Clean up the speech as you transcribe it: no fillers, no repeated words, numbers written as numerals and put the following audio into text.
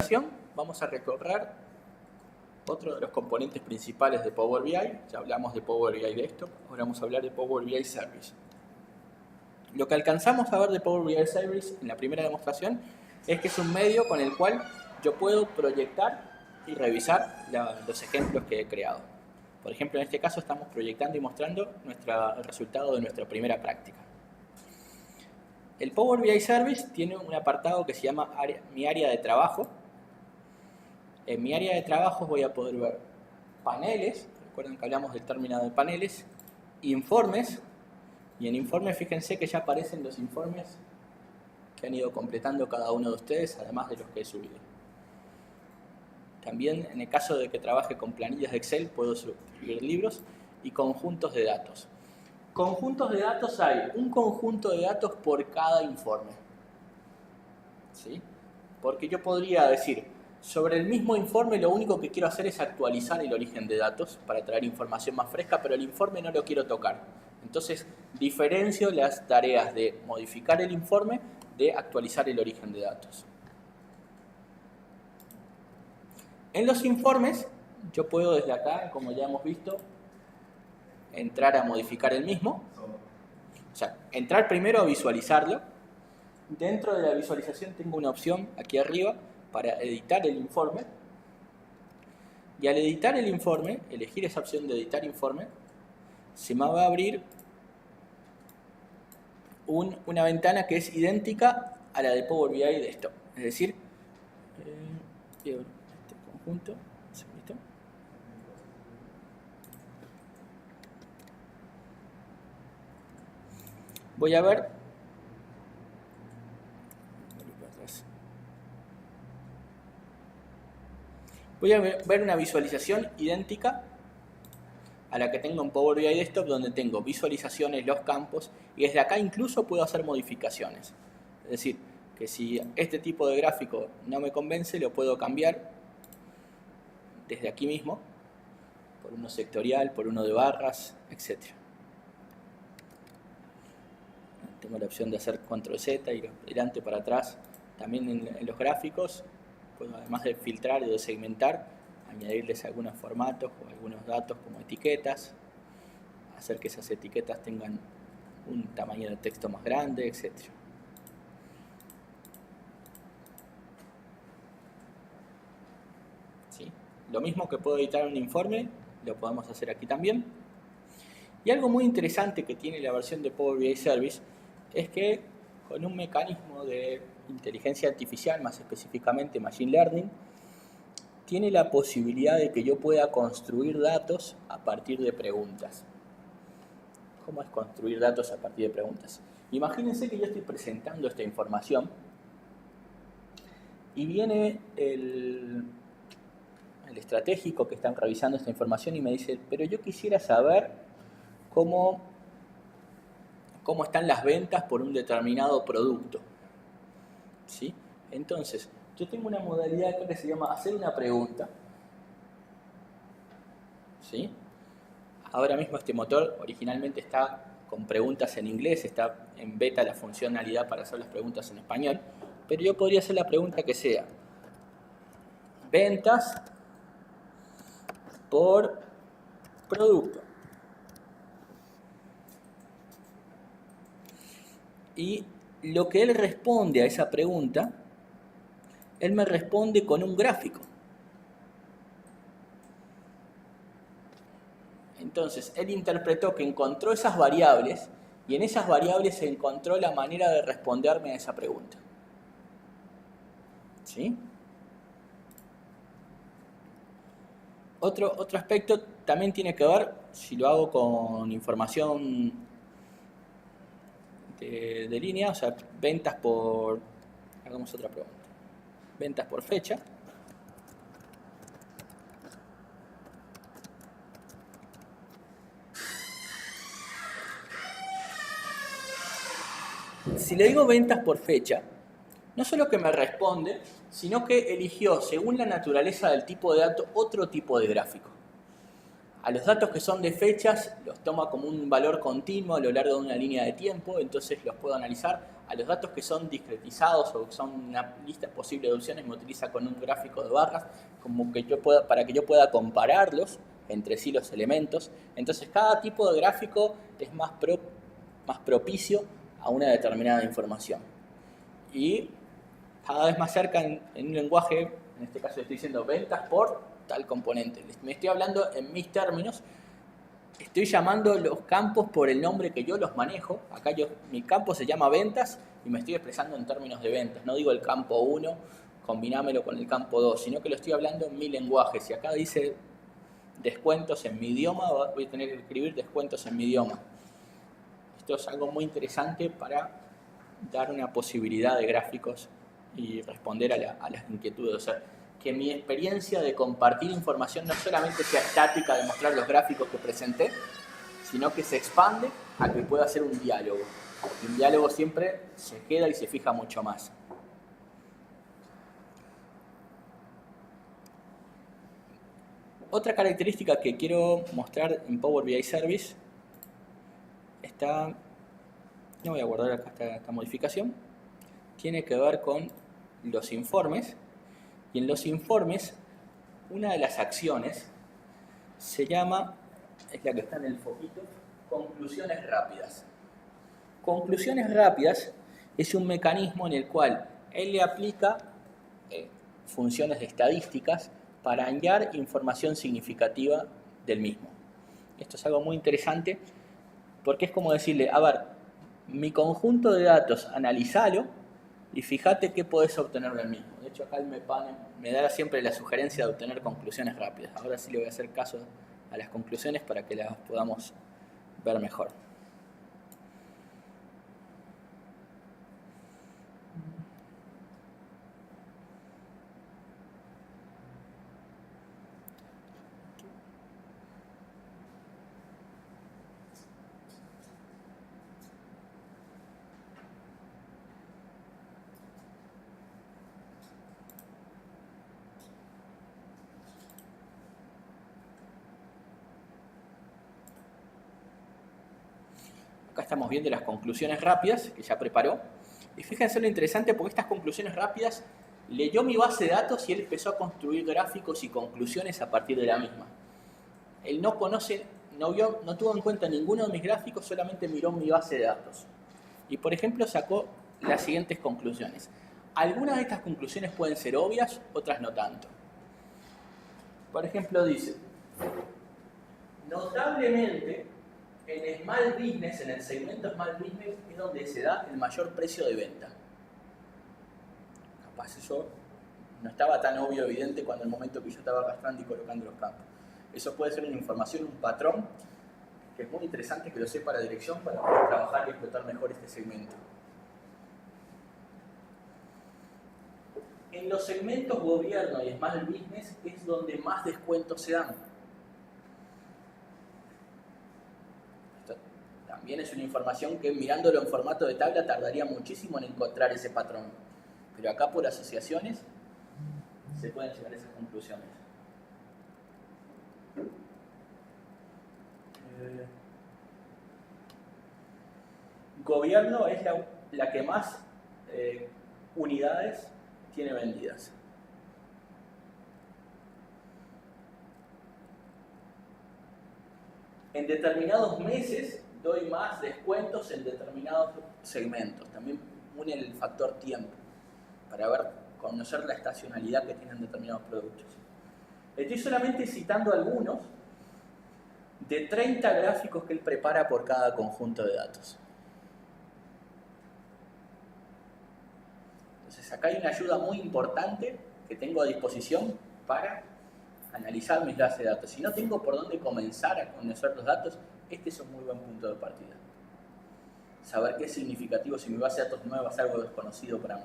presentación vamos a recorrer otro de los componentes principales de Power BI. Ya hablamos de Power BI Desktop, ahora vamos a hablar de Power BI Service. Lo que alcanzamos a ver de Power BI Service en la primera demostración es que es un medio con el cual yo puedo proyectar y revisar los ejemplos que he creado. Por ejemplo, en este caso estamos proyectando y mostrando el resultado de nuestra primera práctica. El Power BI Service tiene un apartado que se llama mi área de trabajo. En mi área de trabajo voy a poder ver paneles, recuerden que hablamos del término de paneles, informes, y en informes fíjense que ya aparecen los informes que han ido completando cada uno de ustedes, además de los que he subido. También en el caso de que trabaje con planillas de Excel puedo subir libros y conjuntos de datos. Conjuntos de datos hay un conjunto de datos por cada informe. ¿Sí? Porque yo podría decir, sobre el mismo informe lo único que quiero hacer es actualizar el origen de datos para traer información más fresca, pero el informe no lo quiero tocar. Entonces, diferencio las tareas de modificar el informe de actualizar el origen de datos. En los informes, yo puedo desde acá, como ya hemos visto, entrar a modificar el mismo. O sea, entrar primero a visualizarlo. Dentro de la visualización tengo una opción aquí arriba para editar el informe. Y al editar el informe, elegir esa opción de editar informe, se me va a abrir una ventana que es idéntica a la de Power BI Desktop. Es decir, este conjunto, ¿listo? Voy a ver una visualización idéntica a la que tengo en Power BI Desktop, donde tengo visualizaciones, los campos, y desde acá incluso puedo hacer modificaciones. Es decir, que si este tipo de gráfico no me convence, lo puedo cambiar desde aquí mismo, por uno sectorial, por uno de barras, etc. Tengo la opción de hacer Control Z, ir adelante para atrás. También en los gráficos, puedo, además de filtrar y de segmentar, añadirles algunos formatos o algunos datos como etiquetas, hacer que esas etiquetas tengan un tamaño de texto más grande, etc. ¿Sí? Lo mismo que puedo editar un informe, lo podemos hacer aquí también. Y algo muy interesante que tiene la versión de Power BI Service es que con un mecanismo de inteligencia artificial, más específicamente Machine Learning, tiene la posibilidad de que yo pueda construir datos a partir de preguntas. ¿Cómo es construir datos a partir de preguntas? Imagínense que yo estoy presentando esta información y viene el estratégico que están revisando esta información y me dice, pero yo quisiera saber cómo están las ventas por un determinado producto. ¿Sí? Entonces, yo tengo una modalidad acá que se llama hacer una pregunta. ¿Sí? Ahora mismo este motor originalmente está con preguntas en inglés, está en beta la funcionalidad para hacer las preguntas en español, pero yo podría hacer la pregunta que sea ventas por producto. Y lo que él responde a esa pregunta, él me responde con un gráfico. Entonces, él interpretó que encontró esas variables y en esas variables se encontró la manera de responderme a esa pregunta. ¿Sí? Otro aspecto también tiene que ver, si lo hago con información de línea, o sea, ventas por... Hagamos otra pregunta. Ventas por fecha. Si le digo ventas por fecha, no solo que me responde, sino que eligió, según la naturaleza del tipo de dato, otro tipo de gráfico. A los datos que son de fechas los toma como un valor continuo a lo largo de una línea de tiempo, entonces los puedo analizar A los datos que son discretizados o que son una lista posible de opciones me utiliza con un gráfico de barras como que para que yo pueda compararlos entre sí los elementos. Entonces cada tipo de gráfico es más propicio a una determinada información. Y cada vez más cerca en un lenguaje, en este caso estoy diciendo ventas por tal componente. Me estoy hablando en mis términos. Estoy llamando los campos por el nombre que yo los manejo. Acá mi campo se llama ventas y me estoy expresando en términos de ventas. No digo el campo 1, combinámelo con el campo 2, sino que lo estoy hablando en mi lenguaje. Si acá dice descuentos en mi idioma, voy a tener que escribir descuentos en mi idioma. Esto es algo muy interesante para dar una posibilidad de gráficos y responder a las inquietudes. O sea, que mi experiencia de compartir información no solamente sea estática de mostrar los gráficos que presenté, sino que se expande a que pueda hacer un diálogo. Y un diálogo siempre se queda y se fija mucho más. Otra característica que quiero mostrar en Power BI Service está, no voy a guardar acá esta modificación, tiene que ver con los informes. Y en los informes, una de las acciones se llama, es la que está en el foquito, conclusiones rápidas. Conclusiones rápidas es un mecanismo en el cual él le aplica funciones de estadísticas para hallar información significativa del mismo. Esto es algo muy interesante porque es como decirle, a ver, mi conjunto de datos, analízalo y fíjate qué podés obtener del mismo. De hecho, acá me da siempre la sugerencia de obtener conclusiones rápidas. Ahora sí le voy a hacer caso a las conclusiones para que las podamos ver mejor. Acá estamos viendo las conclusiones rápidas que ya preparó. Y fíjense lo interesante porque estas conclusiones rápidas leyó mi base de datos y él empezó a construir gráficos y conclusiones a partir de la misma. Él no tuvo en cuenta ninguno de mis gráficos, solamente miró mi base de datos. Y por ejemplo sacó las siguientes conclusiones. Algunas de estas conclusiones pueden ser obvias, otras no tanto. Por ejemplo dice, notablemente en Small Business, en el segmento Small Business, es donde se da el mayor precio de venta. Capaz eso no estaba tan obvio, evidente, cuando el momento que yo estaba arrastrando y colocando los campos. Eso puede ser una información, un patrón, que es muy interesante que lo sepa la dirección para poder trabajar y explotar mejor este segmento. En los segmentos gobierno y Small Business es donde más descuentos se dan. También es una información que mirándolo en formato de tabla tardaría muchísimo en encontrar ese patrón. Pero acá por asociaciones se pueden llegar a esas conclusiones. Gobierno es la que más unidades tiene vendidas. En determinados meses doy más descuentos en determinados segmentos. También une el factor tiempo para conocer la estacionalidad que tienen determinados productos. Estoy solamente citando algunos de 30 gráficos que él prepara por cada conjunto de datos. Entonces acá hay una ayuda muy importante que tengo a disposición para analizar mis bases de datos. Si no tengo por dónde comenzar a conocer los datos, este es un muy buen punto de partida. Saber qué es significativo si mi base de datos nueva es algo desconocido para mí.